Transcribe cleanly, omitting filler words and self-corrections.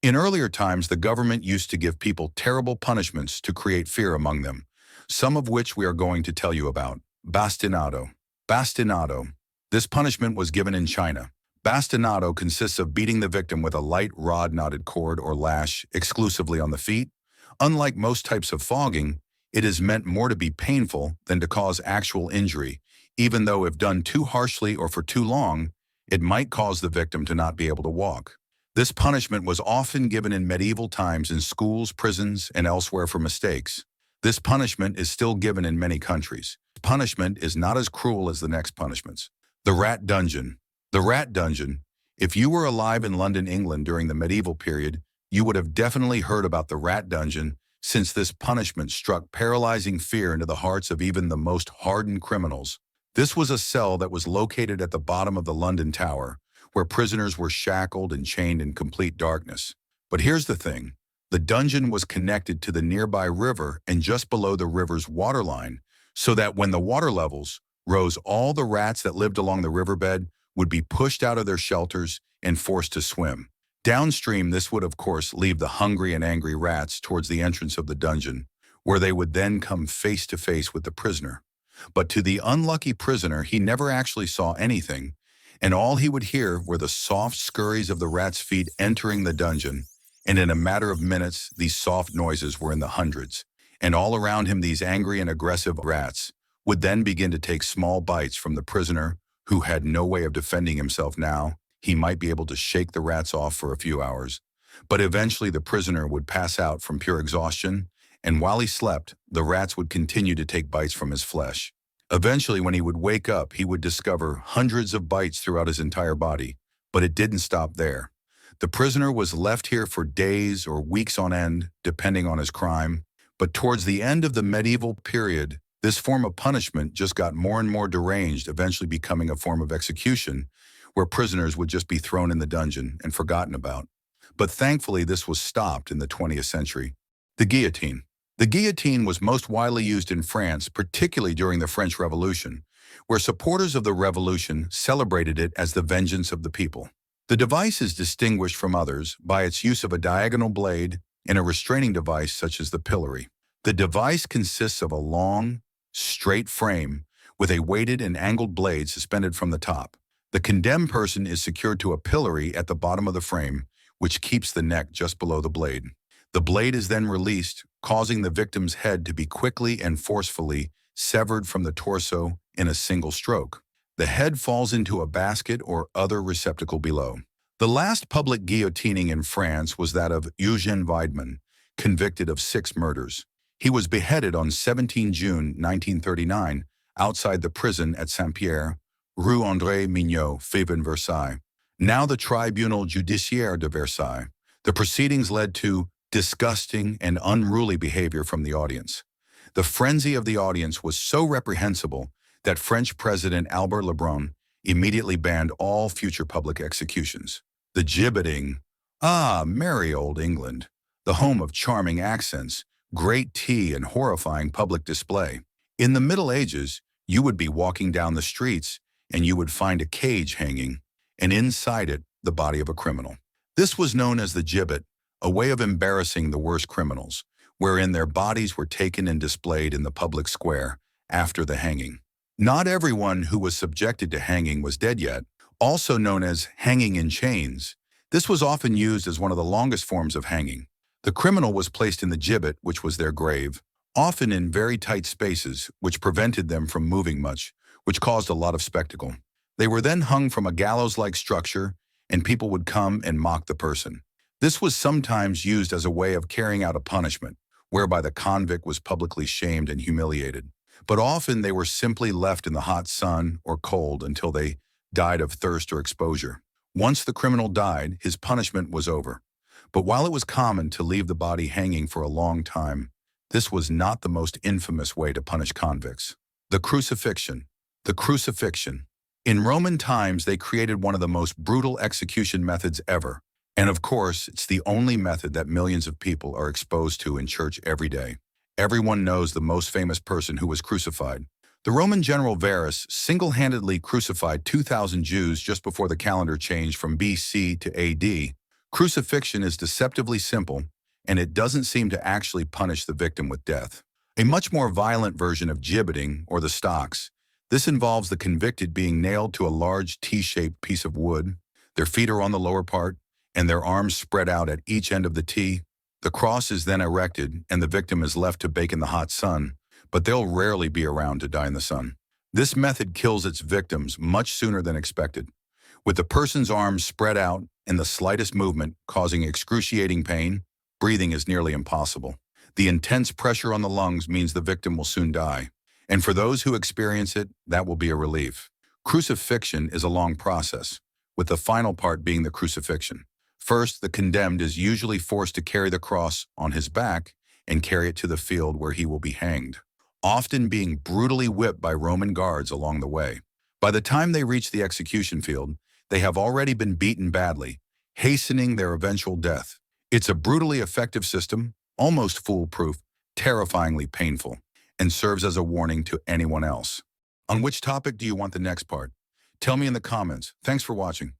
In earlier times, the government used to give people terrible punishments to create fear among them, some of which we are going to tell you about. Bastinado. Bastinado. This punishment was given in China. Bastinado consists of beating the victim with a light rod-knotted cord or lash exclusively on the feet. Unlike most types of flogging, it is meant more to be painful than to cause actual injury, even though if done too harshly or for too long, it might cause the victim to not be able to walk. This punishment was often given in medieval times in schools, prisons, and elsewhere for mistakes. This punishment is still given in many countries. Punishment is not as cruel as the next punishments. The rat dungeon. The rat dungeon. If you were alive in London, England during the medieval period, you would have definitely heard about the rat dungeon, since this punishment struck paralyzing fear into the hearts of even the most hardened criminals. This was a cell that was located at the bottom of the London Tower, where prisoners were shackled and chained in complete darkness. But here's the thing. The dungeon was connected to the nearby river and just below the river's waterline, so that when the water levels rose, all the rats that lived along the riverbed would be pushed out of their shelters and forced to swim. Downstream, this would of course leave the hungry and angry rats towards the entrance of the dungeon, where they would then come face to face with the prisoner. But to the unlucky prisoner, he never actually saw anything, and all he would hear were the soft scurries of the rats' feet entering the dungeon, and in a matter of minutes, these soft noises were in the hundreds, and all around him these angry and aggressive rats would then begin to take small bites from the prisoner, who had no way of defending himself now. He might be able to shake the rats off for a few hours, but eventually the prisoner would pass out from pure exhaustion, and while he slept, the rats would continue to take bites from his flesh. Eventually, when he would wake up, he would discover hundreds of bites throughout his entire body, but it didn't stop there. The prisoner was left here for days or weeks on end, depending on his crime, but towards the end of the medieval period, this form of punishment just got more and more deranged, eventually becoming a form of execution, where prisoners would just be thrown in the dungeon and forgotten about. But thankfully, this was stopped in the 20th century. The guillotine. The guillotine was most widely used in France, particularly during the French Revolution, where supporters of the revolution celebrated it as the vengeance of the people. The device is distinguished from others by its use of a diagonal blade and a restraining device such as the pillory. The device consists of a long, straight frame with a weighted and angled blade suspended from the top. The condemned person is secured to a pillory at the bottom of the frame, which keeps the neck just below the blade. The blade is then released, causing the victim's head to be quickly and forcefully severed from the torso in a single stroke. The head falls into a basket or other receptacle below. The last public guillotining in France was that of Eugène Weidmann, convicted of 6 murders. He was beheaded on 17 June 1939 outside the prison at Saint-Pierre, Rue André Mignot, Faubourg Versailles. Now the Tribunal Judiciaire de Versailles. The proceedings led to disgusting and unruly behavior from the audience. The frenzy of the audience was so reprehensible that French President Albert Lebrun immediately banned all future public executions. The gibbeting. Ah, merry old England, the home of charming accents, great tea, and horrifying public display. In the Middle Ages, you would be walking down the streets and you would find a cage hanging, and inside it, the body of a criminal. This was known as the gibbet, a way of embarrassing the worst criminals, wherein their bodies were taken and displayed in the public square after the hanging. Not everyone who was subjected to hanging was dead yet, also known as hanging in chains. This was often used as one of the longest forms of hanging. The criminal was placed in the gibbet, which was their grave, often in very tight spaces, which prevented them from moving much, which caused a lot of spectacle. They were then hung from a gallows-like structure, and people would come and mock the person. This was sometimes used as a way of carrying out a punishment, whereby the convict was publicly shamed and humiliated. But often they were simply left in the hot sun or cold until they died of thirst or exposure. Once the criminal died, his punishment was over. But while it was common to leave the body hanging for a long time, this was not the most infamous way to punish convicts. The crucifixion. The crucifixion. In Roman times, they created one of the most brutal execution methods ever. And of course, it's the only method that millions of people are exposed to in church every day. Everyone knows the most famous person who was crucified. The Roman general Varus single-handedly crucified 2,000 Jews just before the calendar changed from BC to AD. Crucifixion is deceptively simple, and it doesn't seem to actually punish the victim with death. A much more violent version of gibbeting, or the stocks, this involves the convicted being nailed to a large T-shaped piece of wood. Their feet are on the lower part, and their arms spread out at each end of the T. The cross is then erected, and the victim is left to bake in the hot sun, but they'll rarely be around to die in the sun. This method kills its victims much sooner than expected, with the person's arms spread out and the slightest movement causing excruciating pain. Breathing is nearly impossible. The intense pressure on the lungs means the victim will soon die, and for those who experience it, that will be a relief. Crucifixion is a long process, with the final part being the crucifixion. First, the condemned is usually forced to carry the cross on his back and carry it to the field where he will be hanged, often being brutally whipped by Roman guards along the way. By the time they reach the execution field, they have already been beaten badly, hastening their eventual death. It's a brutally effective system, almost foolproof, terrifyingly painful, and serves as a warning to anyone else. On which topic do you want the next part? Tell me in the comments. Thanks for watching.